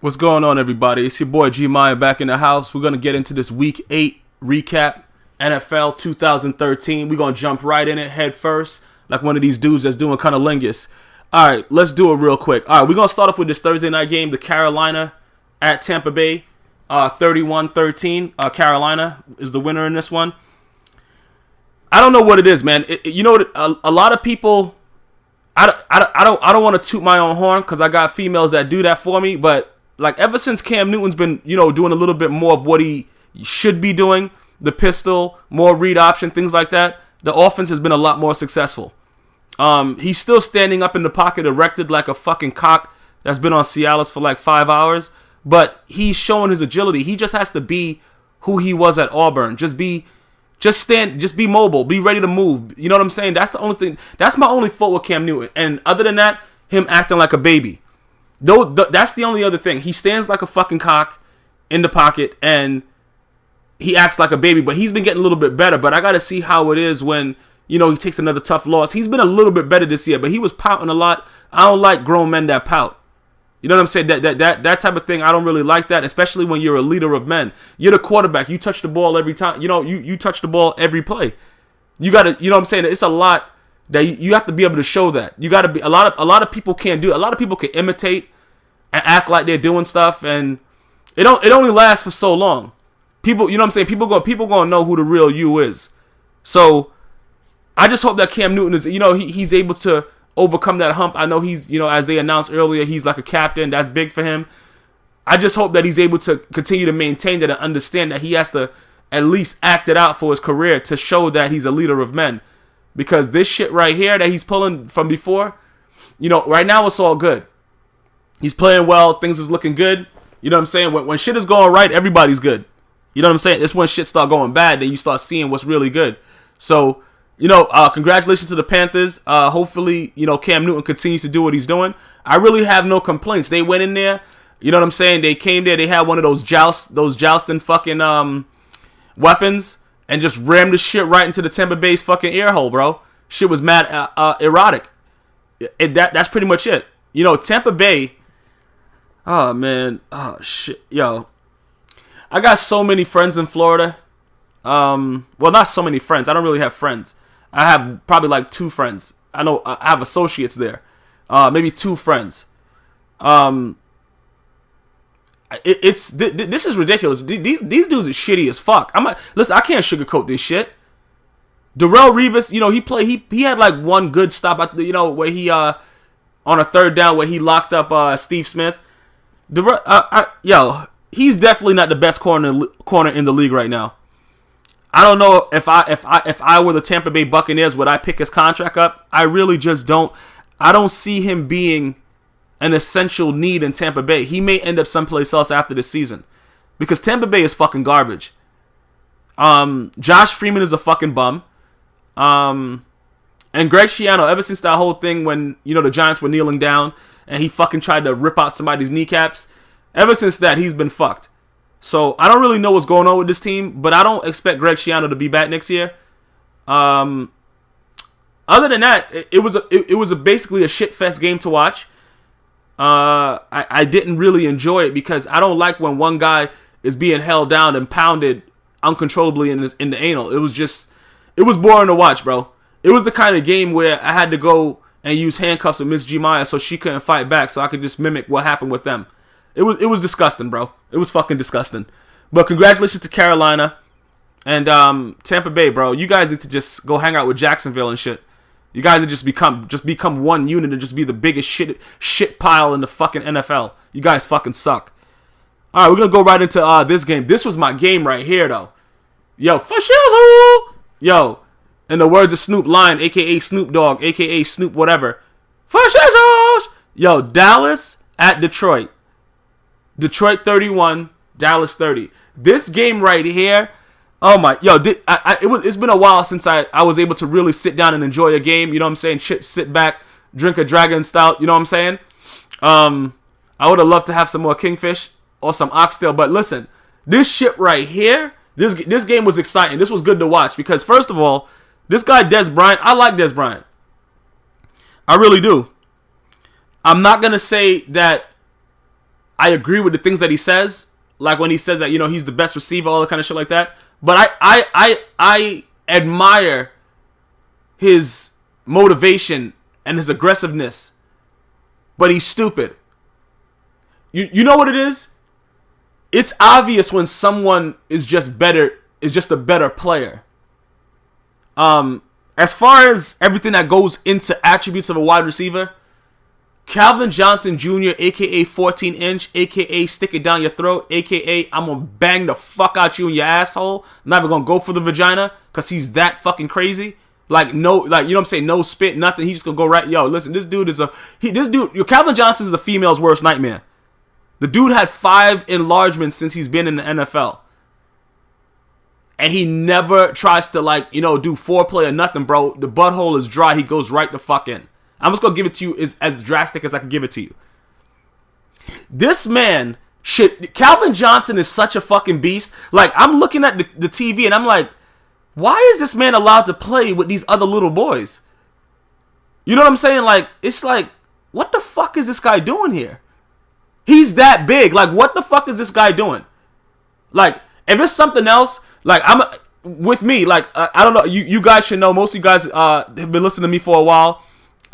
What's going on, everybody? It's your boy Gmias back in the house. We're going to get into this Week 8 recap, NFL 2013. We're going to jump right in it head first, like one of these dudes that's doing cunnilingus. All right, let's do it real quick. All right, we're going to start off with this Thursday night game, the Carolina at Tampa Bay, 31-13. Carolina is the winner in this one. I don't know what it is, man. You know, a lot of people... I don't want to toot my own horn because I got females that do that for me, but like ever since Cam Newton's been, doing a little bit more of what he should be doing, the pistol, more read option, things like that, the offense has been a lot more successful. He's still standing up in the pocket erected like a fucking cock that's been on Cialis for like 5 hours, but he's showing his agility. He just has to be who he was at Auburn. Just be mobile, be ready to move. You know what I'm saying? That's the only thing. That's my only fault with Cam Newton. And other than that, him acting like a baby. That's the only other thing. He stands like a fucking cock in the pocket and he acts like a baby. But he's been getting a little bit better. But I got to see how it is when, he takes another tough loss. He's been a little bit better this year, but he was pouting a lot. I don't like grown men that pout. You know what I'm saying? That type of thing, I don't really like that, especially when you're a leader of men. You're the quarterback. You touch the ball every time. You touch the ball every play. You got to, you know what I'm saying? It's a lot that you have to be able to show that. You got to be, a lot of people can't do it. A lot of people can imitate and act like they're doing stuff, and it only lasts for so long. People, you know what I'm saying? People going to know who the real you is. So I just hope that Cam Newton is, he's able to overcome that hump. I know he's, as they announced earlier, he's like a captain. That's big for him. I just hope that he's able to continue to maintain that and understand that he has to at least act it out for his career to show that he's a leader of men. Because this shit right here that he's pulling from before, right now it's all good. He's playing well. Things is looking good. You know what I'm saying? When shit is going right, everybody's good. You know what I'm saying? It's when shit start going bad that you start seeing what's really good. So, congratulations to the Panthers. Hopefully, Cam Newton continues to do what he's doing. I really have no complaints. They went in there. You know what I'm saying? They came there. They had one of those jousting fucking weapons and just rammed the shit right into the Tampa Bay's fucking ear hole, bro. Shit was mad erotic. That's pretty much it. Tampa Bay. Oh, man. Oh, shit. Yo. I got so many friends in Florida. Well, not so many friends. I don't really have friends. I have probably like 2 friends. I know I have associates there. Maybe 2 friends. This is ridiculous. These dudes are shitty as fuck. Listen, I can't sugarcoat this shit. Darrelle Revis, he had like one good stop at where he on a third down where he locked up Steve Smith. He's definitely not the best corner in the league right now. I don't know if I were the Tampa Bay Buccaneers, would I pick his contract up? I really just don't. I don't see him being an essential need in Tampa Bay. He may end up someplace else after this season because Tampa Bay is fucking garbage. Josh Freeman is a fucking bum. And Greg Schiano, ever since that whole thing when, the Giants were kneeling down and he fucking tried to rip out somebody's kneecaps, ever since that, he's been fucked. So I don't really know what's going on with this team, but I don't expect Greg Schiano to be back next year. Other than that, it was basically a shit fest game to watch. I didn't really enjoy it because I don't like when one guy is being held down and pounded uncontrollably in the anal. It was boring to watch, bro. It was the kind of game where I had to go and use handcuffs with Miss Gmias so she couldn't fight back, so I could just mimic what happened with them. It was disgusting, bro. It was fucking disgusting. But congratulations to Carolina and Tampa Bay, bro. You guys need to just go hang out with Jacksonville and shit. You guys need to just become one unit and just be the biggest shit pile in the fucking NFL. You guys fucking suck. All right, we're gonna go right into this game. This was my game right here, though. Yo, for shizzle. Yo, in the words of Snoop Lion, aka Snoop Dogg, aka Snoop whatever. For shizzle. Yo, Dallas at Detroit. Detroit 31, Dallas 30. This game right here, oh my, it's been a while since I was able to really sit down and enjoy a game. You know what I'm saying? Sit back, drink a dragon stout. You know what I'm saying? I would have loved to have some more Kingfish or some oxtail. But listen, this shit right here, this game was exciting. This was good to watch because first of all, this guy Dez Bryant, I like Dez Bryant. I really do. I'm not gonna say that I agree with the things that he says, like when he says that, you know, he's the best receiver, all that kind of shit like that. But I admire his motivation and his aggressiveness. But he's stupid. You know what it is? It's obvious when someone is just a better player. As far as everything that goes into attributes of a wide receiver, Calvin Johnson Jr., a.k.a. 14-inch, a.k.a. stick it down your throat, a.k.a. I'm going to bang the fuck out you in your asshole. I'm not even going to go for the vagina because he's that fucking crazy. Like, no, like, you know what I'm saying? No spit, nothing. He's just going to go right. Yo, listen, this dude is Calvin Johnson is a female's worst nightmare. The dude had 5 enlargements since he's been in the NFL. And he never tries to, like, you know, do foreplay or nothing, bro. The butthole is dry. He goes right the fuck in. I'm just going to give it to you as drastic as I can give it to you. This man Calvin Johnson is such a fucking beast. Like, I'm looking at the TV and I'm like, why is this man allowed to play with these other little boys? You know what I'm saying? Like, it's like, what the fuck is this guy doing here? He's that big. Like, what the fuck is this guy doing? Like, if it's something else, like, with me, like, I don't know, you guys should know, most of you guys have been listening to me for a while.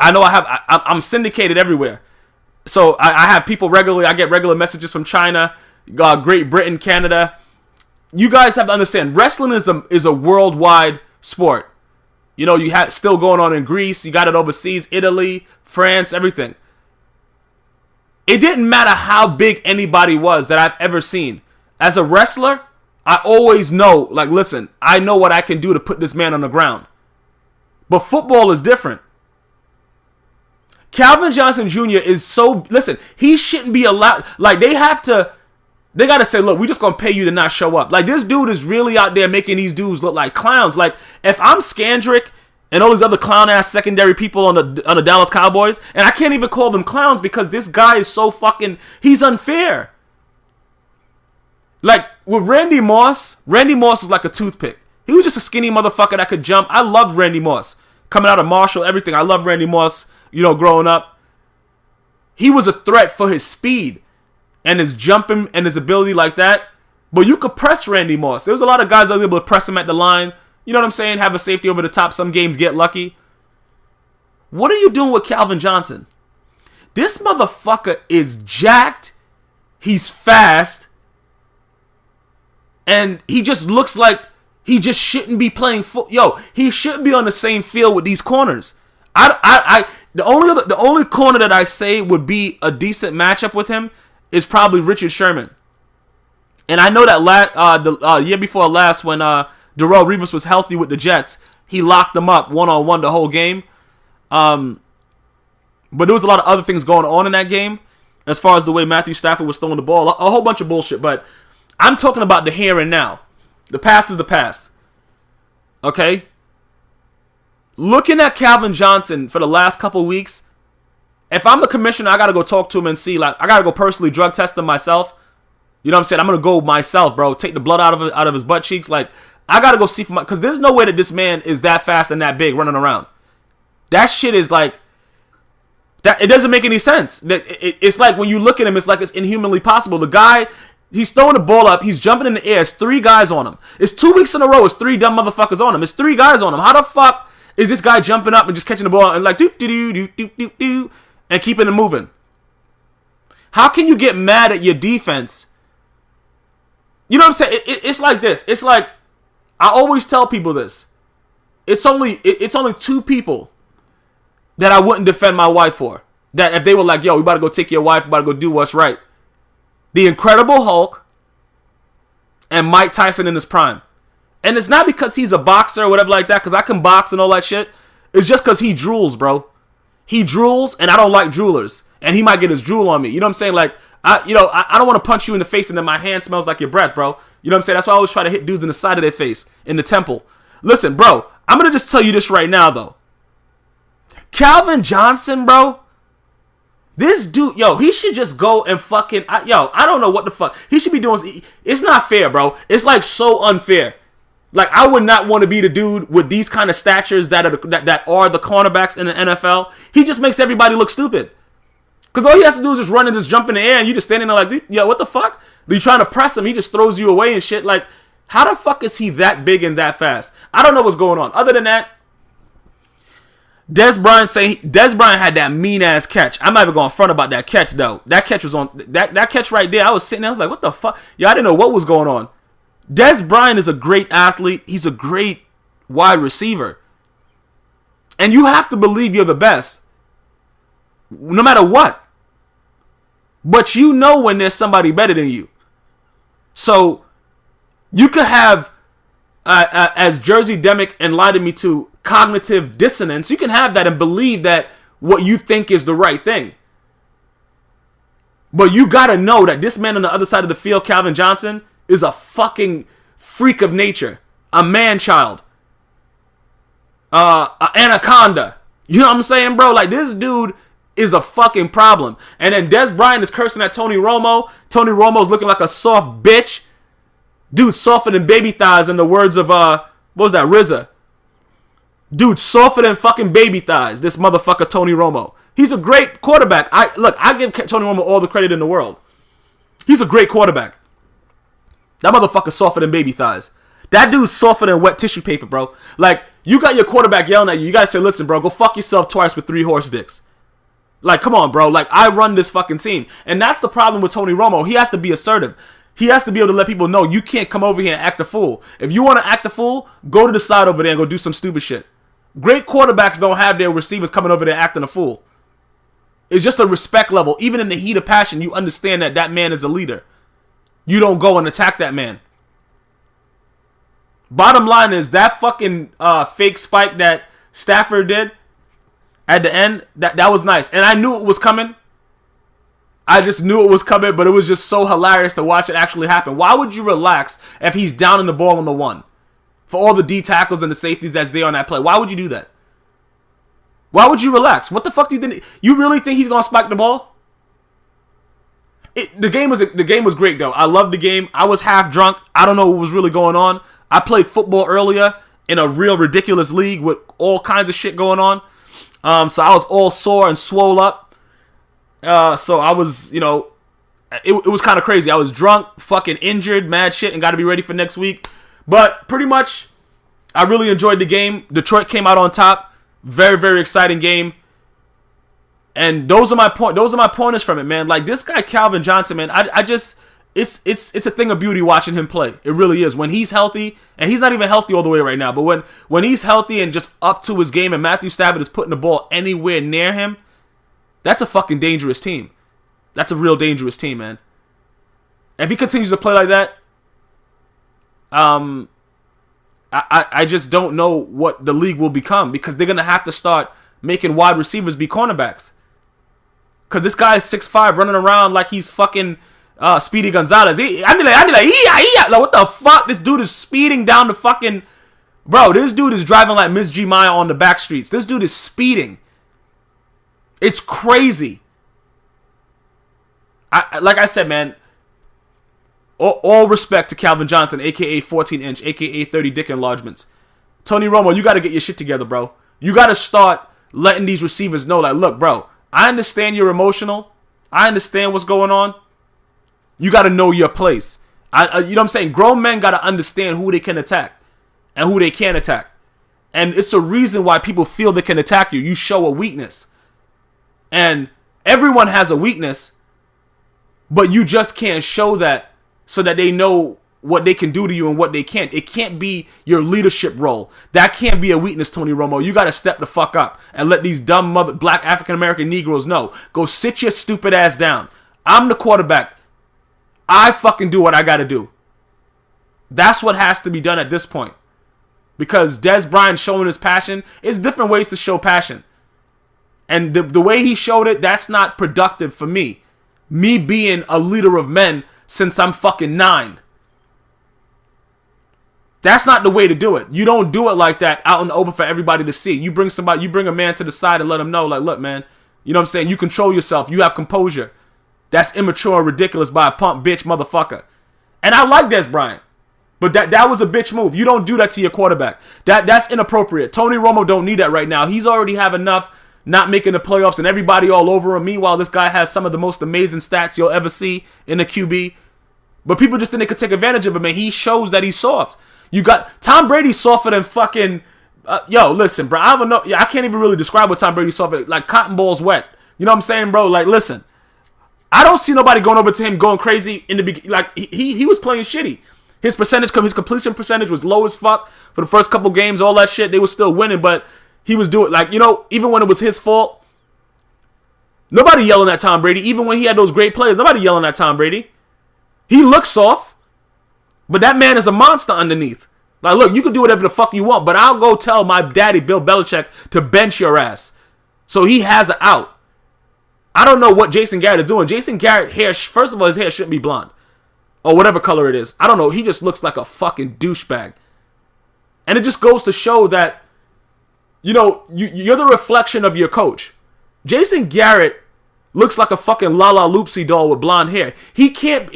I know I'm syndicated everywhere. So I have people regularly, I get regular messages from China, Great Britain, Canada. You guys have to understand, wrestling is a worldwide sport. You know, you have still going on in Greece, you got it overseas, Italy, France, everything. It didn't matter how big anybody was that I've ever seen. As a wrestler, I always know, like, listen, I know what I can do to put this man on the ground. But football is different. Calvin Johnson Jr. is so, listen, he shouldn't be allowed, like, they got to say, look, we're just going to pay you to not show up. Like, this dude is really out there making these dudes look like clowns. Like, if I'm Scandrick and all these other clown-ass secondary people on the Dallas Cowboys, and I can't even call them clowns because this guy is so fucking, he's unfair. Like, with Randy Moss was like a toothpick. He was just a skinny motherfucker that could jump. I loved Randy Moss. Coming out of Marshall, everything. I loved Randy Moss, you know, growing up. He was a threat for his speed and his jumping and his ability like that. But you could press Randy Moss. There was a lot of guys that were able to press him at the line. You know what I'm saying? Have a safety over the top. Some games get lucky. What are you doing with Calvin Johnson? This motherfucker is jacked. He's fast. And he just looks like he just shouldn't be playing Yo, he shouldn't be on the same field with these corners. The only corner that I say would be a decent matchup with him is probably Richard Sherman. And I know that the year before last, when Darrelle Revis was healthy with the Jets, he locked them up one-on-one the whole game. But there was a lot of other things going on in that game as far as the way Matthew Stafford was throwing the ball. A whole bunch of bullshit. But I'm talking about the here and now. The past is the past. Okay? Looking at Calvin Johnson for the last couple weeks, if I'm the commissioner, I got to go talk to him and see. Like, I got to go personally drug test him myself. You know what I'm saying? I'm going to go myself, bro. Take the blood out of his butt cheeks. Like, I got to go see for my... Because there's no way that this man is that fast and that big running around. That shit is like... It doesn't make any sense. It's like when you look at him, it's like it's inhumanly possible. The guy... He's throwing the ball up. He's jumping in the air. It's 3 guys on him. It's 2 weeks in a row. It's 3 dumb motherfuckers on him. It's 3 guys on him. How the fuck is this guy jumping up and just catching the ball and like do and keeping it moving? How can you get mad at your defense? You know what I'm saying? It's like this. It's like, I always tell people this. It's only 2 people that I wouldn't defend my wife for. That if they were like, yo, we about to go take your wife, we about to go do what's right. The Incredible Hulk and Mike Tyson in his prime. And it's not because he's a boxer or whatever like that, because I can box and all that shit. It's just because he drools, bro. He drools, and I don't like droolers. And he might get his drool on me. You know what I'm saying? Like, I don't want to punch you in the face and then my hand smells like your breath, bro. You know what I'm saying? That's why I always try to hit dudes in the side of their face, in the temple. Listen, bro, I'm going to just tell you this right now, though. Calvin Johnson, bro. This dude, yo, he should just go and fucking, I don't know what the fuck. He should be doing, it's not fair, bro. It's like so unfair. Like, I would not want to be the dude with these kind of statures that are the cornerbacks in the NFL. He just makes everybody look stupid. Because all he has to do is just run and just jump in the air, and you just standing there like, yo, what the fuck? You trying to press him, he just throws you away and shit. Like, how the fuck is he that big and that fast? I don't know what's going on. Other than that, Des Bryant had that mean ass catch. I'm not even going front about that catch though. That catch was on that catch right there. I was sitting there, I was like, what the fuck? Yeah, I didn't know what was going on. Des Bryant is a great athlete. He's a great wide receiver. And you have to believe you're the best. No matter what. But you know when there's somebody better than you. So you could have, as Jersey Demick enlightened me to, cognitive dissonance. You can have that and believe that what you think is the right thing. But you got to know that this man on the other side of the field, Calvin Johnson, is a fucking freak of nature. A man-child. An anaconda. You know what I'm saying, bro? Like, this dude is a fucking problem. And then Des Bryant is cursing at Tony Romo. Tony Romo's looking like a soft bitch. Dude, softer than baby thighs in the words of, what was that, RZA. Dude, softer than fucking baby thighs, this motherfucker Tony Romo. He's a great quarterback. I give Tony Romo all the credit in the world. He's a great quarterback. That motherfucker's softer than baby thighs. That dude's softer than wet tissue paper, bro. Like, you got your quarterback yelling at you. You guys say, listen, bro, go fuck yourself twice with 3 horse dicks. Like, come on, bro. Like, I run this fucking team. And that's the problem with Tony Romo. He has to be assertive. He has to be able to let people know you can't come over here and act a fool. If you want to act a fool, go to the side over there and go do some stupid shit. Great quarterbacks don't have their receivers coming over there acting a fool. It's just a respect level. Even in the heat of passion, you understand that that man is a leader. You don't go and attack that man. Bottom line is that fucking fake spike that Stafford did at the end, that was nice. And I knew it was coming. I just knew it was coming, but it was just so hilarious to watch it actually happen. Why would you relax if he's down in the ball on the 1? For all the D tackles and the safeties that's there on that play. Why would you do that? Why would you relax? What the fuck do you think? You really think he's going to spike the ball? The game was great, though. I loved the game. I was half drunk. I don't know what was really going on. I played football earlier in a real ridiculous league with all kinds of shit going on. So I was all sore and swole up. So I was, it was kind of crazy. I was drunk, fucking injured, mad shit, and got to be ready for next week. But pretty much, I really enjoyed the game. Detroit came out on top. Very, very exciting game. And those are my pointers from it, man. Like, this guy Calvin Johnson, man, I just it's a thing of beauty watching him play. It really is. When he's healthy, and he's not even healthy all the way right now, but when he's healthy and just up to his game, and Matthew Stafford is putting the ball anywhere near him, that's a fucking dangerous team. That's a real dangerous team, man. If he continues to play like that, I just don't know what the league will become, because they're gonna have to start making wide receivers be cornerbacks. Cause this guy is 6'5", running around like he's fucking Speedy Gonzalez. Like, what the fuck? This dude is speeding down the fucking... Bro, this dude is driving like Miss Gmias on the back streets. This dude is speeding. It's crazy. Like I said, man, all respect to Calvin Johnson, a.k.a. 14-inch, a.k.a. 30 dick enlargements. Tony Romo, you got to get your shit together, bro. You got to start letting these receivers know, like, look, bro, I understand you're emotional. I understand what's going on. You got to know your place. You know what I'm saying? Grown men got to understand who they can attack and who they can't attack. And it's a reason why people feel they can attack you. You show a weakness. And everyone has a weakness, but you just can't show that so that they know what they can do to you and what they can't. It can't be your leadership role. That can't be a weakness, Tony Romo. You got to step the fuck up and let these dumb black African-American Negroes know. Go sit your stupid ass down. I'm the quarterback. I fucking do what I got to do. That's what has to be done at this point. Because Des Bryant showing his passion, it's different ways to show passion. And the way he showed it, that's not productive for me. Me being a leader of men since I'm fucking 9. That's not the way to do it. You don't do it like that out in the open for everybody to see. You bring a man to the side and let him know, like, look, man, you know what I'm saying? You control yourself. You have composure. That's immature and ridiculous by a punk bitch motherfucker. And I like Des Bryant. But that was a bitch move. You don't do that to your quarterback. That's inappropriate. Tony Romo don't need that right now. He's already have enough not making the playoffs and everybody all over him. Meanwhile, this guy has some of the most amazing stats you'll ever see in the QB. But people just think they could take advantage of him, and he shows that he's soft. You got Tom Brady softer than fucking... yo, listen, bro. I don't know. Yeah, I can't even really describe what Tom Brady softer. Like cotton balls wet. You know what I'm saying, bro? Like, listen. I don't see nobody going over to him going crazy in the beginning. Like, he was playing shitty. His completion percentage was low as fuck for the first couple games. All that shit, they were still winning, but he was doing, like, you know, even when it was his fault, nobody yelling at Tom Brady. Even when he had those great players, nobody yelling at Tom Brady. He looks soft, but that man is a monster underneath. Like, look, you can do whatever the fuck you want, but I'll go tell my daddy, Bill Belichick, to bench your ass. So he has an out. I don't know what Jason Garrett is doing. Jason Garrett hair, first of all, his hair shouldn't be blonde. Or whatever color it is. I don't know. He just looks like a fucking douchebag. And it just goes to show that, you know, you're the reflection of your coach. Jason Garrett looks like a fucking Lala Loopsy doll with blonde hair. He can't...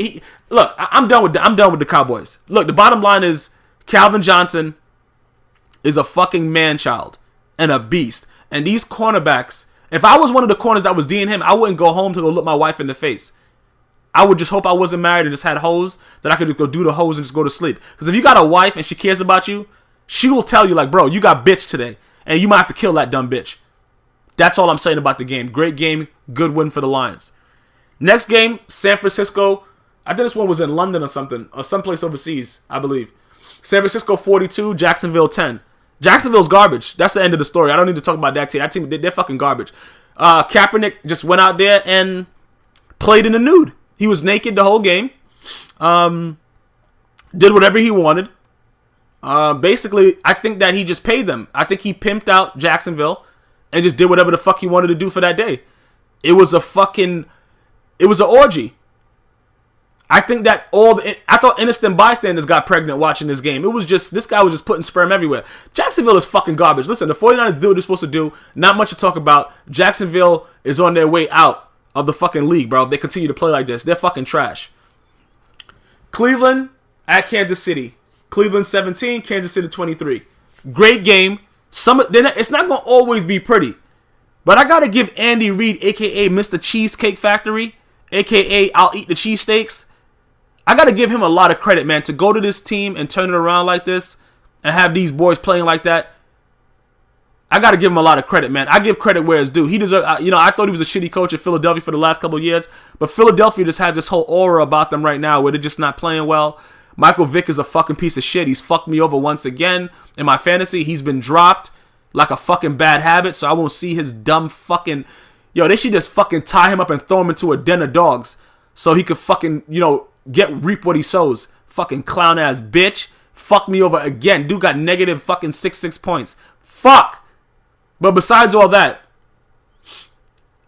look, I'm done with the Cowboys. Look, the bottom line is Calvin Johnson is a fucking man-child and a beast. And these cornerbacks... If I was one of the corners that was D'ing him, I wouldn't go home to go look my wife in the face. I would just hope I wasn't married and just had hoes, that I could just go do the hoes and just go to sleep. Because if you got a wife and she cares about you, she will tell you, like, bro, you got bitch today. And you might have to kill that dumb bitch. That's all I'm saying about the game. Great game. Good win for the Lions. Next game, San Francisco. I think this one was in London or something. Or someplace overseas, I believe. San Francisco 42, Jacksonville 10. Jacksonville's garbage. That's the end of the story. I don't need to talk about that team. That team, they're fucking garbage. Kaepernick just went out there and played in the nude. He was naked the whole game. Did whatever he wanted. Basically, I think that he just paid them. I think he pimped out Jacksonville and just did whatever the fuck he wanted to do for that day. It was an orgy. I think that I thought innocent bystanders got pregnant watching this game. It was just, this guy was just putting sperm everywhere. Jacksonville is fucking garbage. Listen, the 49ers do what they're supposed to do. Not much to talk about. Jacksonville is on their way out of the fucking league, bro. If they continue to play like this, they're fucking trash. Cleveland at Kansas City. Cleveland 17, Kansas City 23. Great game. It's not going to always be pretty. But I got to give Andy Reid, a.k.a. Mr. Cheesecake Factory, a.k.a. I'll eat the cheesesteaks. I got to give him a lot of credit, man, to go to this team and turn it around like this and have these boys playing like that. I got to give him a lot of credit, man. I give credit where it's due. He deserves, I thought he was a shitty coach at Philadelphia for the last couple of years, but Philadelphia just has this whole aura about them right now where they're just not playing well. Michael Vick is a fucking piece of shit. He's fucked me over once again in my fantasy. He's been dropped like a fucking bad habit, so I won't see his dumb fucking... Yo, they should just fucking tie him up and throw him into a den of dogs so he could fucking, reap what he sows. Fucking clown ass bitch. Fuck me over again. Dude got negative fucking 6 points. Fuck. But besides all that,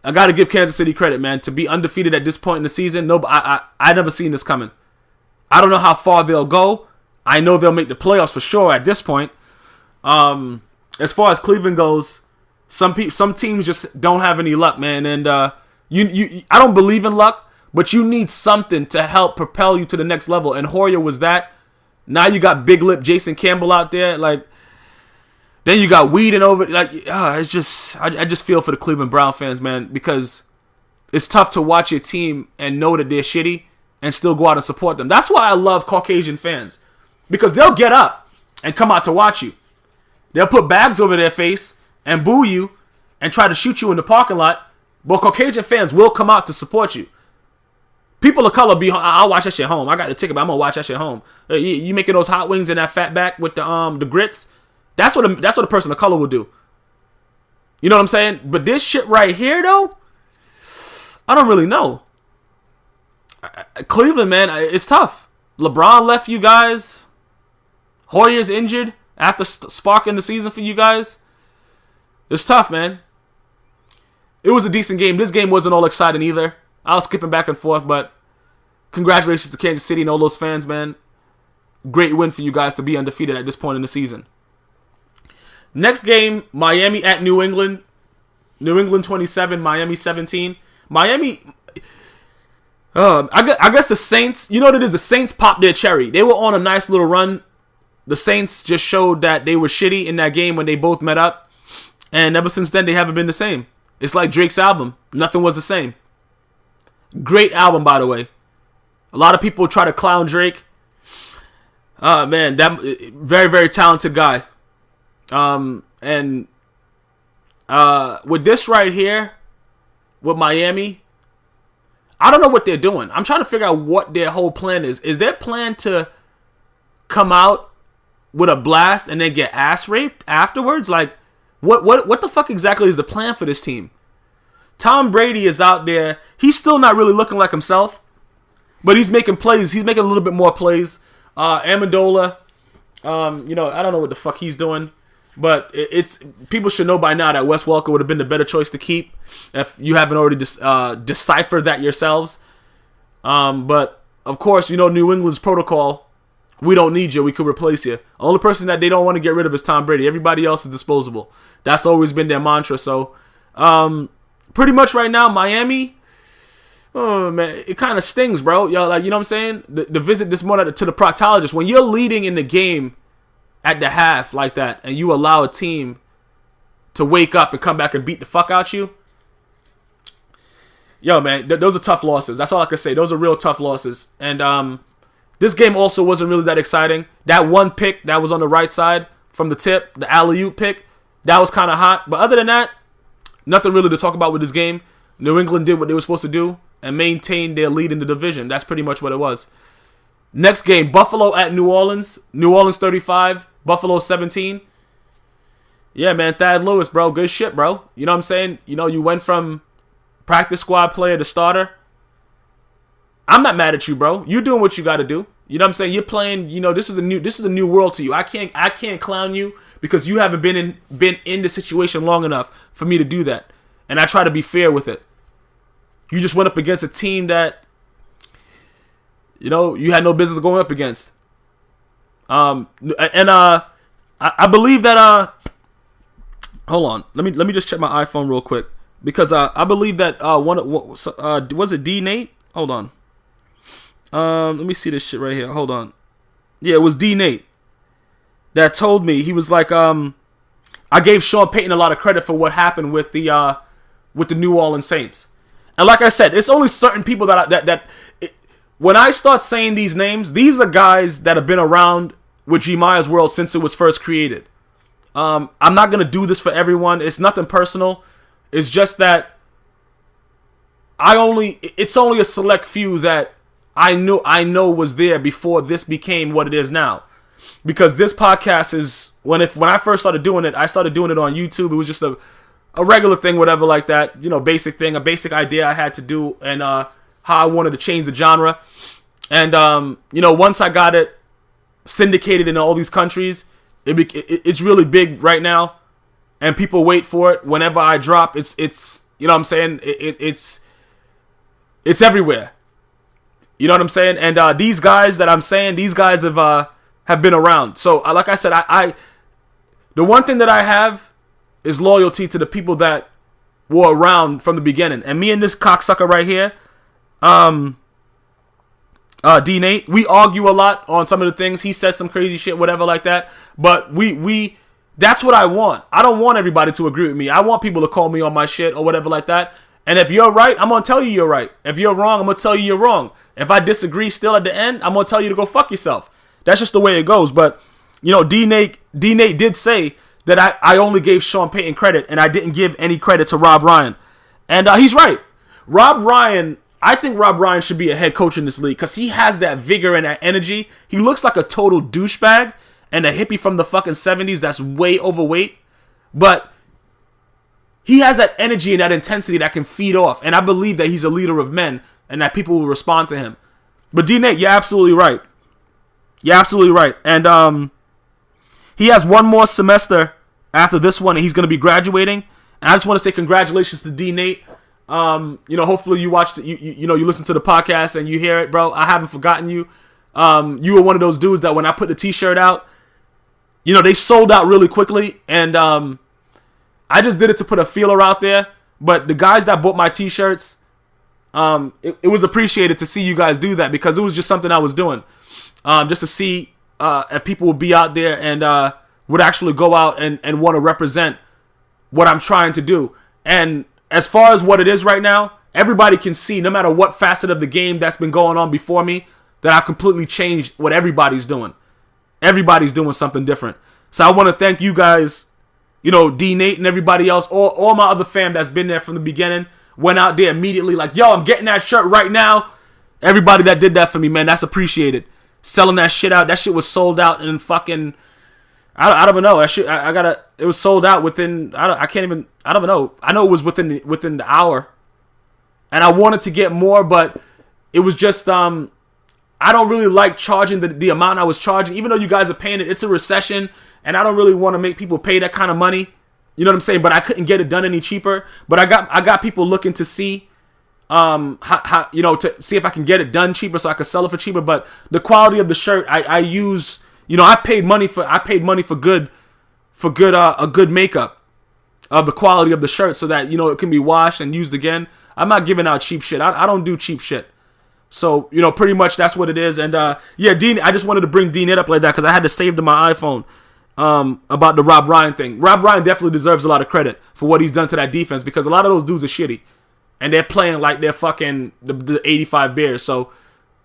I got to give Kansas City credit, man. To be undefeated at this point in the season, I never seen this coming. I don't know how far they'll go. I know they'll make the playoffs for sure at this point. As far as Cleveland goes, some teams just don't have any luck, man. And I don't believe in luck, but you need something to help propel you to the next level. And Hoyer was that. Now you got big lip Jason Campbell out there, like. Then you got Weeden over, like. It's just, I just feel for the Cleveland Brown fans, man, because it's tough to watch your team and know that they're shitty and still go out and support them. That's why I love Caucasian fans, because they'll get up and come out to watch you. They'll put bags over their face and boo you and try to shoot you in the parking lot. But Caucasian fans will come out to support you. People of color I'll watch that shit home. I got the ticket, but I'm gonna watch that shit home. You making those hot wings and that fat back with the grits? That's what a person of color will do. You know what I'm saying? But this shit right here, though, I don't really know. Cleveland, man, it's tough. LeBron left you guys. Hoyer's injured after sparking the season for you guys. It's tough, man. It was a decent game. This game wasn't all exciting either. I was skipping back and forth, but congratulations to Kansas City and all those fans, man. Great win for you guys to be undefeated at this point in the season. Next game, Miami at New England. New England 27, Miami 17. Miami... I guess the Saints, you know what it is? The Saints popped their cherry. They were on a nice little run. The Saints just showed that they were shitty in that game when they both met up. And ever since then, they haven't been the same. It's like Drake's album. Nothing was the same. Great album, by the way. A lot of people try to clown Drake. Man, that very, very talented guy. And with this right here, with Miami, I don't know what they're doing. I'm trying to figure out what their whole plan is. Is their plan to come out with a blast and then get ass raped afterwards? Like, what the fuck exactly is the plan for this team? Tom Brady is out there. He's still not really looking like himself, but he's making plays. He's making a little bit more plays. Amendola, I don't know what the fuck he's doing, but it's people should know by now that Wes Welker would have been the better choice to keep if you haven't already deciphered that yourselves. But of course, New England's protocol. We don't need you. We could replace you. The only person that they don't want to get rid of is Tom Brady. Everybody else is disposable. That's always been their mantra. So, pretty much right now, Miami. Oh man, it kind of stings, bro. Yo, like, you know what I'm saying? The visit this morning to the proctologist. When you're leading in the game at the half like that, and you allow a team to wake up and come back and beat the fuck out you. Yo, man, those are tough losses. That's all I can say. Those are real tough losses. And this game also wasn't really that exciting. That one pick that was on the right side from the tip, the alley-oop pick, that was kind of hot. But other than that, nothing really to talk about with this game. New England did what they were supposed to do and maintained their lead in the division. That's pretty much what it was. Next game, Buffalo at New Orleans. New Orleans 35, Buffalo 17. Yeah, man, Thad Lewis, bro. Good shit, bro. You know what I'm saying? You went from practice squad player to starter. I'm not mad at you, bro. You're doing what you got to do. You know what I'm saying? You're playing, this is a new world to you. I can't clown you because you haven't been in the situation long enough for me to do that. And I try to be fair with it. You just went up against a team that you had no business going up against. I believe that hold on. Let me just check my iPhone real quick because I believe that was it D Nate? Hold on. Let me see this shit right here. Hold on. Yeah, it was D Nate that told me. He was like, I gave Sean Payton a lot of credit for what happened with the New Orleans Saints. And like I said, it's only certain people when I start saying these names, these are guys that have been around with GmiasWorld since it was first created. I'm not gonna do this for everyone. It's nothing personal. It's just that it's only a select few that I know was there before this became what it is now. Because this podcast is when I first started doing it, I started doing it on YouTube. It was just a regular thing, whatever like that, basic thing, a basic idea I had to do, and how I wanted to change the genre. And once I got it syndicated in all these countries, it's really big right now, and people wait for it. Whenever I drop, it's you know what I'm saying, it's everywhere. You know what I'm saying? And these guys that I'm saying, these guys have been around. So like I said, the one thing that I have is loyalty to the people that were around from the beginning. And me and this cocksucker right here, D Nate, we argue a lot on some of the things. He says some crazy shit, whatever like that. But we that's what I want. I don't want everybody to agree with me. I want people to call me on my shit or whatever like that. And if you're right, I'm going to tell you you're right. If you're wrong, I'm going to tell you you're wrong. If I disagree still at the end, I'm going to tell you to go fuck yourself. That's just the way it goes. But, D Nate did say that I only gave Sean Payton credit and I didn't give any credit to Rob Ryan. And he's right. I think Rob Ryan should be a head coach in this league because he has that vigor and that energy. He looks like a total douchebag and a hippie from the fucking 70s that's way overweight. But he has that energy and that intensity that can feed off. And I believe that he's a leader of men and that people will respond to him. But D Nate, you're absolutely right. You're absolutely right. And he has one more semester after this one and he's going to be graduating. And I just want to say congratulations to D Nate. Hopefully you watched it, you listen to the podcast and you hear it, bro. I haven't forgotten you. You were one of those dudes that when I put the t-shirt out, they sold out really quickly. And I just did it to put a feeler out there. But the guys that bought my t-shirts, it was appreciated to see you guys do that because it was just something I was doing. Just to see if people would be out there and would actually go out and want to represent what I'm trying to do. And as far as what it is right now, everybody can see, no matter what facet of the game that's been going on before me, that I completely changed what everybody's doing. Everybody's doing something different. So I want to thank you guys, you know, D Nate and everybody else, all my other fam that's been there from the beginning, went out there immediately like, yo, I'm getting that shirt right now. Everybody that did that for me, man, that's appreciated. Selling that shit out. That shit was sold out in fucking, I don't even know. That shit, it was sold out within, I don't even know. I know it was within the hour. And I wanted to get more, but it was just, I don't really like charging the amount I was charging. Even though you guys are paying it, it's a recession, and I don't really want to make people pay that kind of money. You know what I'm saying? But I couldn't get it done any cheaper. But I got people looking to see, how you know, to see if I can get it done cheaper so I could sell it for cheaper. But the quality of the shirt, I use, you know, I paid money for good makeup of the quality of the shirt so that, you know, it can be washed and used again. I'm not giving out cheap shit. I don't do cheap shit. So, you know, pretty much that's what it is. And, yeah, Dean, I just wanted to bring Dean it up like that because I had to save to my iPhone about the Rob Ryan thing. Rob Ryan definitely deserves a lot of credit for what he's done to that defense because a lot of those dudes are shitty. And they're playing like they're fucking the 85 Bears. So,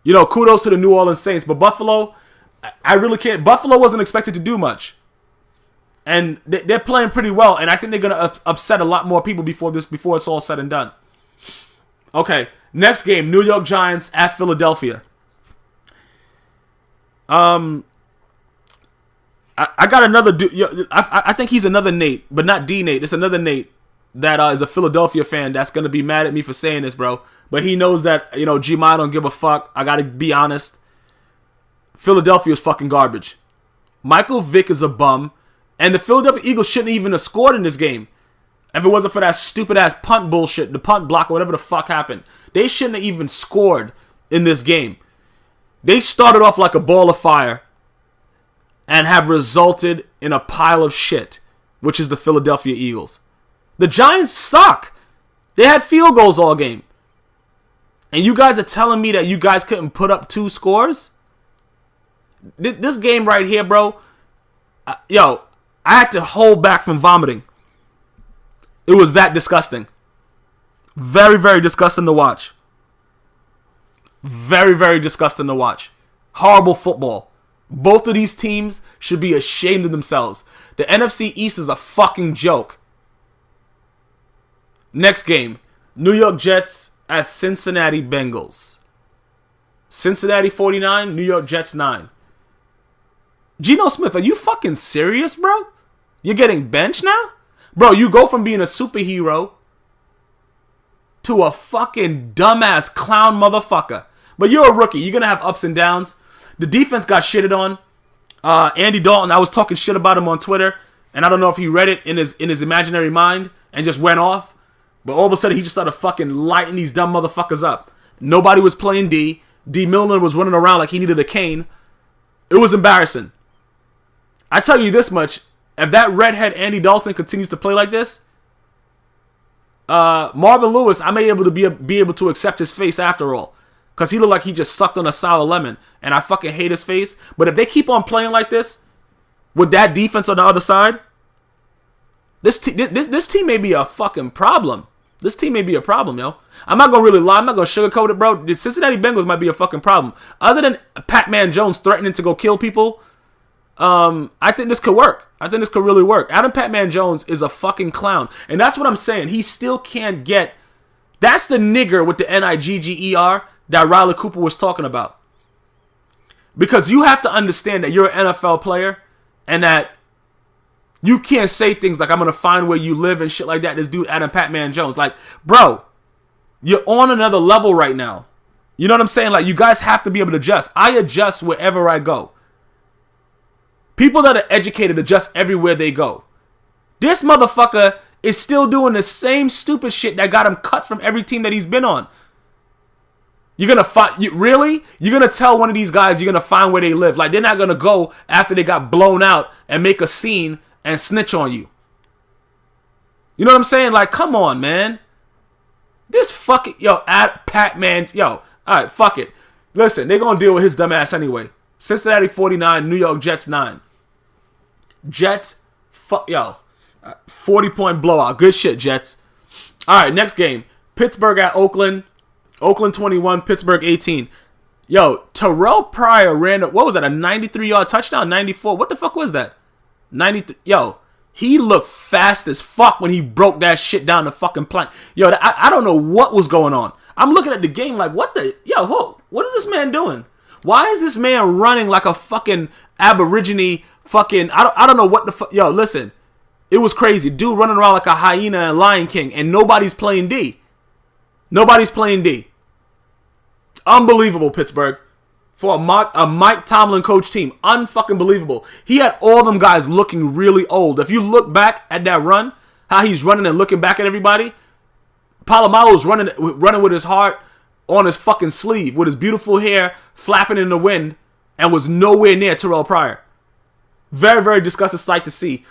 you know, kudos to the New Orleans Saints. But Buffalo, I really can't. Buffalo wasn't expected to do much. And they're playing pretty well. And I think they're going to upset a lot more people before it's all said and done. Okay, next game, New York Giants at Philadelphia. I got another dude. I think he's another Nate, but not D Nate. It's another Nate that is a Philadelphia fan that's going to be mad at me for saying this, bro. But he knows that, you know, Gmi don't give a fuck. I got to be honest. Philadelphia is fucking garbage. Michael Vick is a bum. And the Philadelphia Eagles shouldn't even have scored in this game. If it wasn't for that stupid-ass punt bullshit, the punt block, or whatever the fuck happened. They shouldn't have even scored in this game. They started off like a ball of fire and have resulted in a pile of shit, which is the Philadelphia Eagles. The Giants suck. They had field goals all game. And you guys are telling me that you guys couldn't put up 2 scores? This game right here, bro, yo, I had to hold back from vomiting. It was that disgusting. Very, very disgusting to watch. Very, very disgusting to watch. Horrible football. Both of these teams should be ashamed of themselves. The NFC East is a fucking joke. Next game. New York Jets at Cincinnati Bengals. Cincinnati 49, New York Jets 9. Geno Smith, are you fucking serious, bro? You're getting benched now? Bro, you go from being a superhero to a fucking dumbass clown motherfucker. But you're a rookie. You're going to have ups and downs. The defense got shitted on. Andy Dalton, I was talking shit about him on Twitter. And I don't know if he read it in his imaginary mind and just went off. But all of a sudden, he just started fucking lighting these dumb motherfuckers up. Nobody was playing D. D. Milner was running around like he needed a cane. It was embarrassing. I tell you this much. If that redhead Andy Dalton continues to play like this, Marvin Lewis, I may be able to accept his face after all. Because he looked like he just sucked on a sour lemon. And I fucking hate his face. But if they keep on playing like this, with that defense on the other side, this team may be a fucking problem. This team may be a problem, yo. I'm not going to really lie. I'm not going to sugarcoat it, bro. The Cincinnati Bengals might be a fucking problem. Other than Pac-Man Jones threatening to go kill people, I think this could work. I think this could really work. Adam Pac-Man Jones is a fucking clown. And that's what I'm saying. He still can't get... That's the nigger with the N-I-G-G-E-R that Riley Cooper was talking about. Because you have to understand that you're an NFL player and that you can't say things like, I'm going to find where you live and shit like that. This dude, Adam Pac-Man Jones. Like, bro, you're on another level right now. You know what I'm saying? Like, you guys have to be able to adjust. I adjust wherever I go. People that are educated adjust everywhere they go. This motherfucker is still doing the same stupid shit that got him cut from every team that he's been on. You're going to find... Really? You're going to tell one of these guys you're going to find where they live. Like, they're not going to go after they got blown out and make a scene and snitch on you. You know what I'm saying? Like, come on, man. This fucking... Yo, Pac-Man... Yo, alright, fuck it. Listen, they're going to deal with his dumb ass anyway. Cincinnati 49, New York Jets 9. Jets, 40-point blowout. Good shit, Jets. All right, next game. Pittsburgh at Oakland. Oakland 21, Pittsburgh 18. Yo, Terrell Pryor ran, what was that, a 93-yard touchdown? 94? What the fuck was that? 93. Yo, he looked fast as fuck when he broke that shit down the fucking plank. Yo, I don't know what was going on. I'm looking at the game like, what the, yo, what is this man doing? Why is this man running like a fucking aborigine fucking, I don't know what the fuck. Yo, listen, it was crazy. Dude running around like a hyena and Lion King, and nobody's playing D. Nobody's playing D. Unbelievable, Pittsburgh. For a Mike Tomlin coach team. Unfucking believable. He had all them guys looking really old. If you look back at that run, how he's running and looking back at everybody, Polamalu's running with his heart on his fucking sleeve, with his beautiful hair flapping in the wind, and was nowhere near Terrell Pryor. Very, very disgusting sight to see.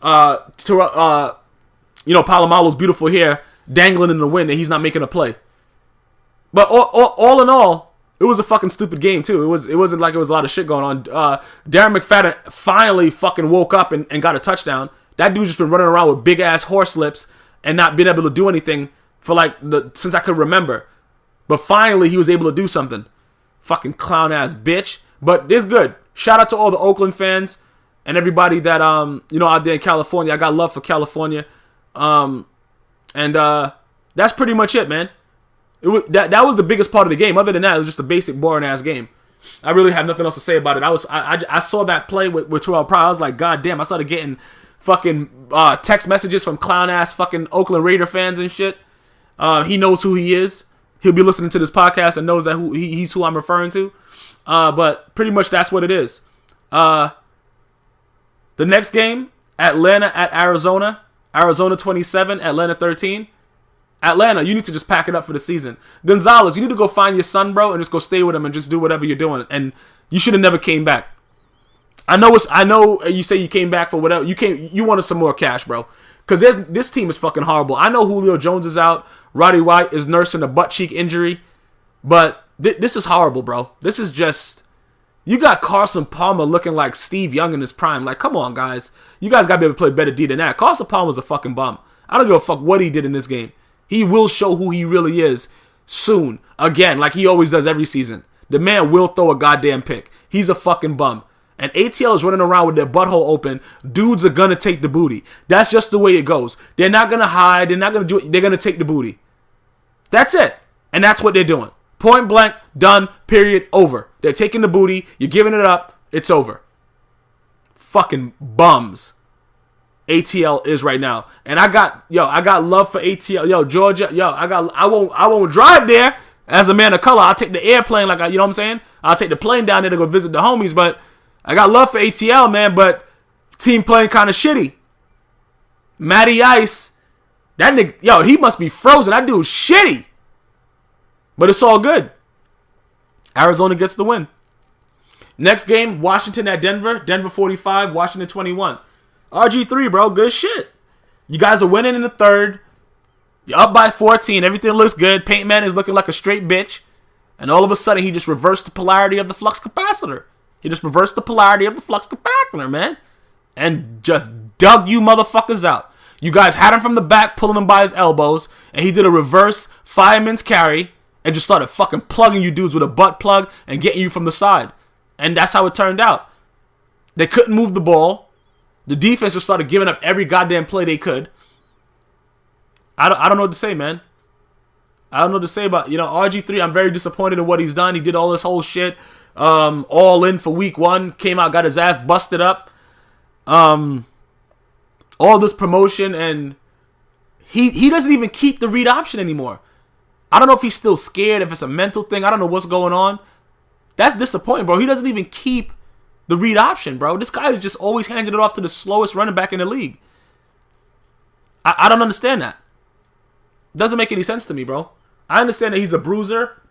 Polamalu's beautiful hair dangling in the wind, and he's not making a play. But all in all, it was a fucking stupid game too. It wasn't like it was a lot of shit going on. Darren McFadden finally fucking woke up and got a touchdown. That dude's just been running around with big ass horse lips and not been able to do anything for since I could remember. But finally he was able to do something. Fucking clown ass bitch. But it's good. Shout out to all the Oakland fans and everybody that out there in California. I got love for California. That's pretty much it, man. That was the biggest part of the game. Other than that, it was just a basic, boring ass game. I really have nothing else to say about it. I saw that play with Terrell Pryor. I was like, God damn! I started getting fucking text messages from clown ass fucking Oakland Raider fans and shit. He knows who he is. He'll be listening to this podcast and knows that he's who I'm referring to. But pretty much that's what it is. The next game, Atlanta at Arizona. Arizona 27, Atlanta 13. Atlanta, you need to just pack it up for the season. Gonzalez, you need to go find your son, bro, and just go stay with him and just do whatever you're doing. And you should have never came back. I know you say you came back for whatever. You wanted some more cash, bro. Because this team is fucking horrible. I know Julio Jones is out. Roddy White is nursing a butt cheek injury. But this is horrible, bro. This is just... You got Carson Palmer looking like Steve Young in his prime. Like, come on, guys. You guys got to be able to play better D than that. Carson Palmer's a fucking bum. I don't give a fuck what he did in this game. He will show who he really is soon. Again, like he always does every season. The man will throw a goddamn pick. He's a fucking bum. And ATL is running around with their butthole open. Dudes are going to take the booty. That's just the way it goes. They're not going to hide. They're not going to do it. They're going to take the booty. That's it. And that's what they're doing. Point blank, done, period, over. They're taking the booty. You're giving it up. It's over. Fucking bums. ATL is right now. And I got love for ATL. Yo, Georgia, I won't drive there as a man of color. I'll take the airplane you know what I'm saying? I'll take the plane down there to go visit the homies, but I got love for ATL, man, but team playing kind of shitty. Matty Ice, that nigga, he must be frozen. That dude's shitty. But it's all good. Arizona gets the win. Next game, Washington at Denver. Denver 45, Washington 21. RG3, bro, good shit. You guys are winning in the third. You're up by 14. Everything looks good. Paint Man is looking like a straight bitch. And all of a sudden, he just reversed the polarity of the flux capacitor. Man. And just dug you motherfuckers out. You guys had him from the back, pulling him by his elbows. And he did a reverse fireman's carry. And just started fucking plugging you dudes with a butt plug and getting you from the side. And that's how it turned out. They couldn't move the ball. The defense just started giving up every goddamn play they could. I don't know what to say, man. I don't know what to say about, RG3. I'm very disappointed in what he's done. He did all this whole shit. All in for week 1. Came out, got his ass busted up. All this promotion, and he doesn't even keep the read option anymore. I don't know if he's still scared, if it's a mental thing. I don't know what's going on. That's disappointing, bro. He doesn't even keep the read option, bro. This guy is just always handing it off to the slowest running back in the league. I don't understand that. Doesn't make any sense to me, bro. I understand that he's a bruiser,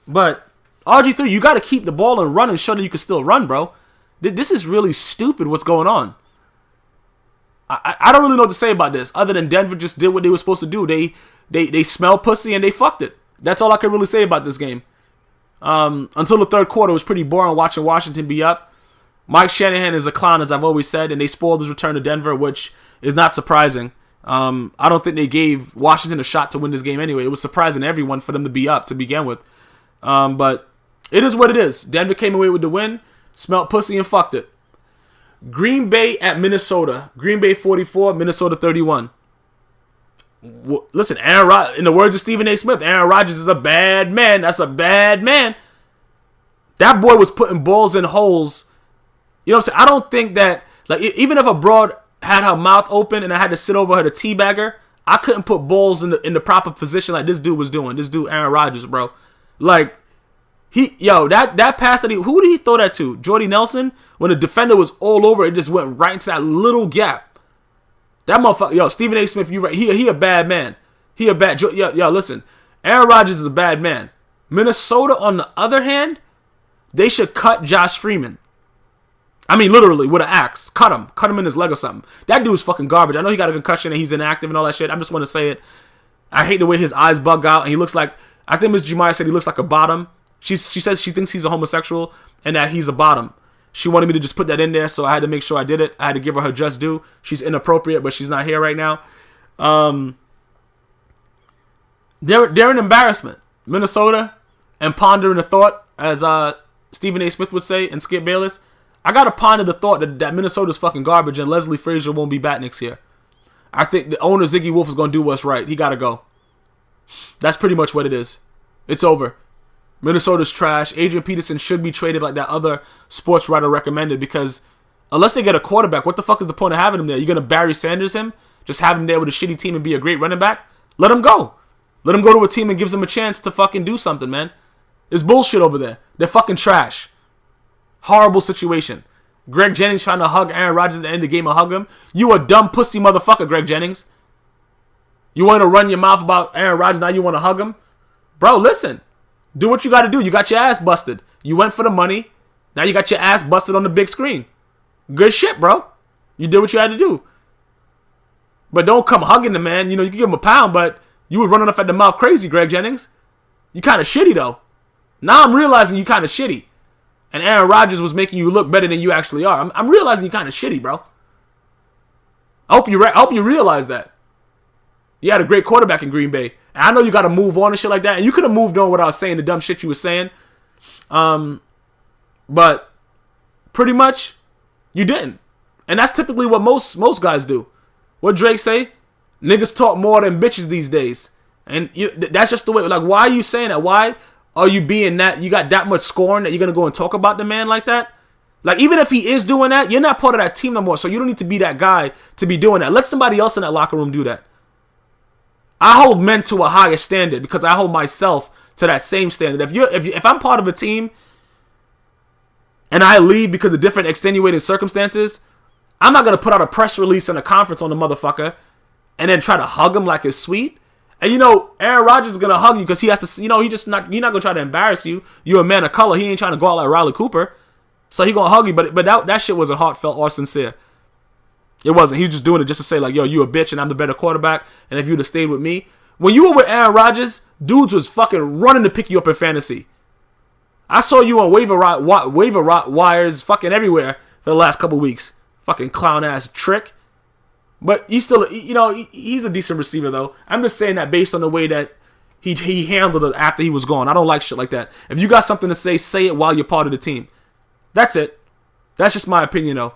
but RG3, you got to keep the ball and run and show that you can still run, bro. This is really stupid what's going on. I don't really know what to say about this, other than Denver just did what they were supposed to do. They smell pussy and they fucked it. That's all I can really say about this game. Until the third quarter, it was pretty boring watching Washington be up. Mike Shanahan is a clown, as I've always said, and they spoiled his return to Denver, which is not surprising. I don't think they gave Washington a shot to win this game anyway. It was surprising to everyone for them to be up to begin with. But it is what it is. Denver came away with the win, smelt pussy and fucked it. Green Bay at Minnesota. Green Bay 44, Minnesota 31. Listen, in the words of Stephen A. Smith, Aaron Rodgers is a bad man. That's a bad man. That boy was putting balls in holes. You know what I'm saying? I don't think that, like, even if a broad had her mouth open and I had to sit over her to teabag her, I couldn't put balls in the proper position like this dude was doing. This dude, Aaron Rodgers, bro. Like, that pass that who did he throw that to? Jordy Nelson? When the defender was all over, it just went right into that little gap. That motherfucker, Stephen A. Smith, you right. He a bad man. He a bad, listen. Aaron Rodgers is a bad man. Minnesota, on the other hand, they should cut Josh Freeman. I mean, literally, with an axe. Cut him. Cut him in his leg or something. That dude's fucking garbage. I know he got a concussion and he's inactive and all that shit. I just want to say it. I hate the way his eyes bug out and he looks like, I think Ms. Jemiah said he looks like a bottom. She says she thinks he's a homosexual and that he's a bottom. She wanted me to just put that in there, so I had to make sure I did it. I had to give her just due. She's inappropriate, but she's not here right now. They're an embarrassment. Minnesota, and pondering the thought, as Stephen A. Smith would say, and Skip Bayless, I gotta ponder the thought that Minnesota's fucking garbage and Leslie Frazier won't be back next year. I think the owner, Ziggy Wolf, is gonna do what's right. He gotta go. That's pretty much what it is. It's over. Minnesota's trash. Adrian Peterson should be traded like that other sports writer recommended, because unless they get a quarterback, what the fuck is the point of having him there? You're going to Barry Sanders him? Just have him there with a shitty team and be a great running back? Let him go. Let him go to a team that gives him a chance to fucking do something, man. It's bullshit over there. They're fucking trash. Horrible situation. Greg Jennings trying to hug Aaron Rodgers at the end of the game and hug him. You a dumb pussy motherfucker, Greg Jennings. You want to run your mouth about Aaron Rodgers, now you want to hug him? Bro, listen. Do what you got to do. You got your ass busted. You went for the money. Now you got your ass busted on the big screen. Good shit, bro. You did what you had to do. But don't come hugging the man. You can give him a pound, but you were running off at the mouth crazy, Greg Jennings. You kind of shitty, though. Now I'm realizing you kind of shitty. And Aaron Rodgers was making you look better than you actually are. I'm realizing you kind of shitty, bro. I hope you realize that. You had a great quarterback in Green Bay. And I know you got to move on and shit like that. And you could have moved on without saying the dumb shit you were saying. But pretty much, you didn't. And that's typically what most guys do. What Drake say? Niggas talk more than bitches these days. And that's just the way. Like, why are you saying that? Why are you being that? You got that much scorn that you're going to go and talk about the man like that? Like, even if he is doing that, you're not part of that team no more. So you don't need to be that guy to be doing that. Let somebody else in that locker room do that. I hold men to a higher standard because I hold myself to that same standard. If I'm part of a team and I leave because of different extenuating circumstances, I'm not going to put out a press release and a conference on the motherfucker and then try to hug him like it's sweet. And Aaron Rodgers is going to hug you because he has to, you're not going to try to embarrass you. You're a man of color. He ain't trying to go out like Riley Cooper. So he going to hug you. But that shit wasn't heartfelt or sincere. It wasn't. He was just doing it just to say, like, yo, you a bitch and I'm the better quarterback. And if you'd have stayed with me. When you were with Aaron Rodgers, dudes was fucking running to pick you up in fantasy. I saw you on waiver wires fucking everywhere for the last couple weeks. Fucking clown ass trick. But he's still, he's a decent receiver, though. I'm just saying that based on the way that he handled it after he was gone. I don't like shit like that. If you got something to say it while you're part of the team. That's it. That's just my opinion, though.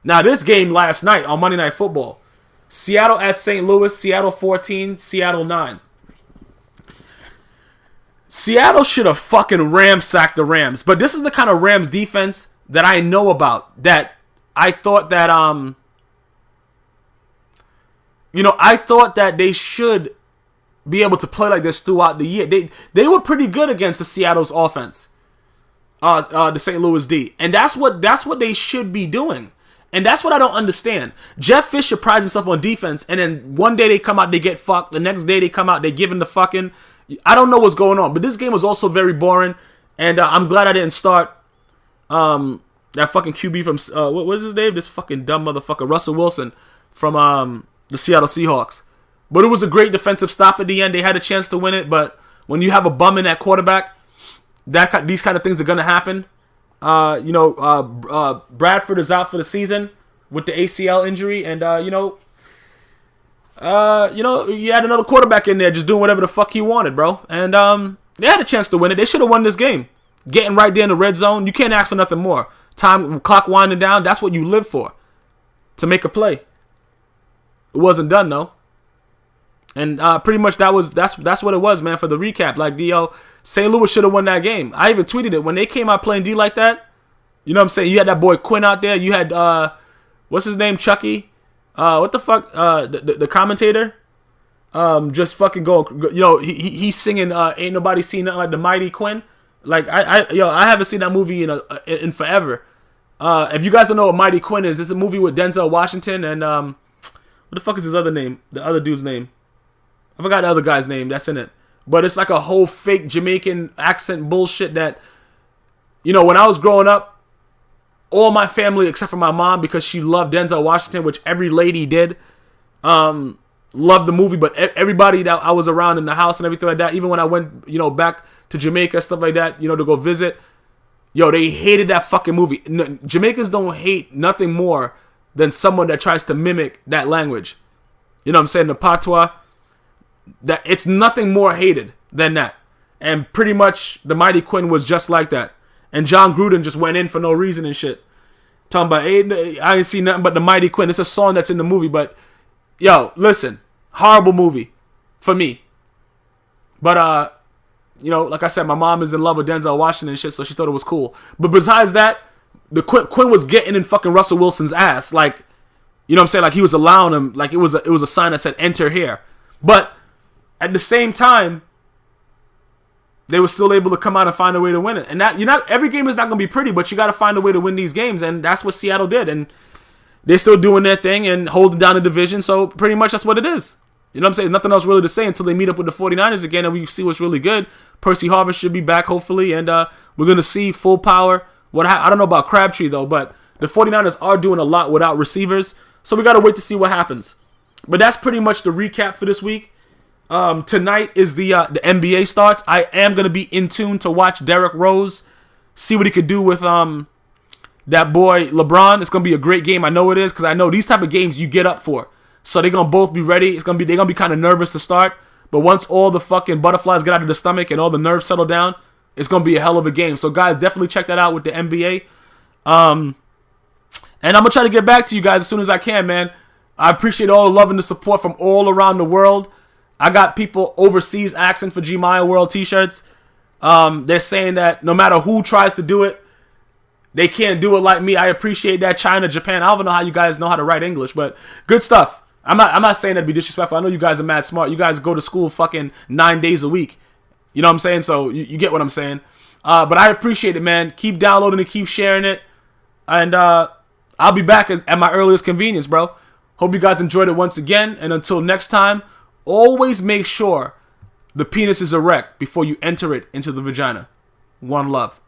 Now, this game last night on Monday Night Football, Seattle at St. Louis, Seattle 14, Seattle 9. Seattle should have fucking ramsacked the Rams, but this is the kind of Rams defense that I know about, that I thought that, I thought that they should be able to play like this throughout the year. They were pretty good against the Seattle's offense, the St. Louis D, and that's what they should be doing. And that's what I don't understand. Jeff Fisher prides himself on defense, and then one day they come out, they get fucked. The next day they come out, they give him the fucking... I don't know what's going on. But this game was also very boring, and I'm glad I didn't start that fucking QB from... what is his name? This fucking dumb motherfucker, Russell Wilson, from the Seattle Seahawks. But it was a great defensive stop at the end. They had a chance to win it, but when you have a bum in that quarterback, these kind of things are going to happen. Bradford is out for the season with the ACL injury, and You had another quarterback in there just doing whatever the fuck he wanted, bro. And they had a chance to win it. They should have won this game. Getting right there in the red zone, you can't ask for nothing more. Time, clock winding down, that's what you live for. To make a play. It wasn't done though. And pretty much that's what it was, man, for the recap. Like, St. Louis should have won that game. I even tweeted it. When they came out playing D like that, you know what I'm saying? You had that boy Quinn out there. You had, what's his name, Chucky? What the fuck? The commentator? Just fucking going, he's singing Ain't Nobody Seen Nothing Like the Mighty Quinn. Like, I haven't seen that movie in forever. If you guys don't know what Mighty Quinn is, it's a movie with Denzel Washington and, what the fuck is his other name? The other dude's name. I forgot the other guy's name that's in it. But it's like a whole fake Jamaican accent bullshit that, when I was growing up, all my family, except for my mom, because she loved Denzel Washington, which every lady did, loved the movie. But everybody that I was around in the house and everything like that, even when I went, back to Jamaica, stuff like that, to go visit, they hated that fucking movie. Jamaicans don't hate nothing more than someone that tries to mimic that language. You know what I'm saying? The patois. That it's nothing more hated than that. And pretty much the Mighty Quinn was just like that. And John Gruden just went in for no reason and shit. Talking about, hey, I ain't seen nothing but the Mighty Quinn. It's a song that's in the movie, but listen, horrible movie for me. But like I said, my mom is in love with Denzel Washington and shit, so she thought it was cool. But besides that, the Quinn was getting in fucking Russell Wilson's ass, like, you know what I'm saying? Like, he was allowing him, like it was a sign that said enter here. But at the same time, they were still able to come out and find a way to win it. And that every game is not going to be pretty, but you got to find a way to win these games, and that's what Seattle did. And they're still doing their thing and holding down the division, so pretty much that's what it is. You know what I'm saying? There's nothing else really to say until they meet up with the 49ers again and we see what's really good. Percy Harvin should be back, hopefully, and we're going to see full power. I don't know about Crabtree, though, but the 49ers are doing a lot without receivers, so we got to wait to see what happens. But that's pretty much the recap for this week. Tonight is the NBA starts. I am going to be in tune to watch Derrick Rose, see what he could do with that boy LeBron. It's going to be a great game. I know it is, because I know these type of games you get up for. So they're going to both be ready. They're going to be kind of nervous to start. But once all the fucking butterflies get out of the stomach and all the nerves settle down, it's going to be a hell of a game. So guys, definitely check that out with the NBA. And I'm going to try to get back to you guys as soon as I can, man. I appreciate all the love and the support from all around the world. I got people overseas asking for GmiasWorld t-shirts. They're saying that no matter who tries to do it, they can't do it like me. I appreciate that. China, Japan. I don't even know how you guys know how to write English, but good stuff. I'm not saying that to be disrespectful. I know you guys are mad smart. You guys go to school fucking 9 days a week. You know what I'm saying? So you get what I'm saying. But I appreciate it, man. Keep downloading and keep sharing it. And I'll be back at my earliest convenience, bro. Hope you guys enjoyed it once again. And until next time, always make sure the penis is erect before you enter it into the vagina. One love.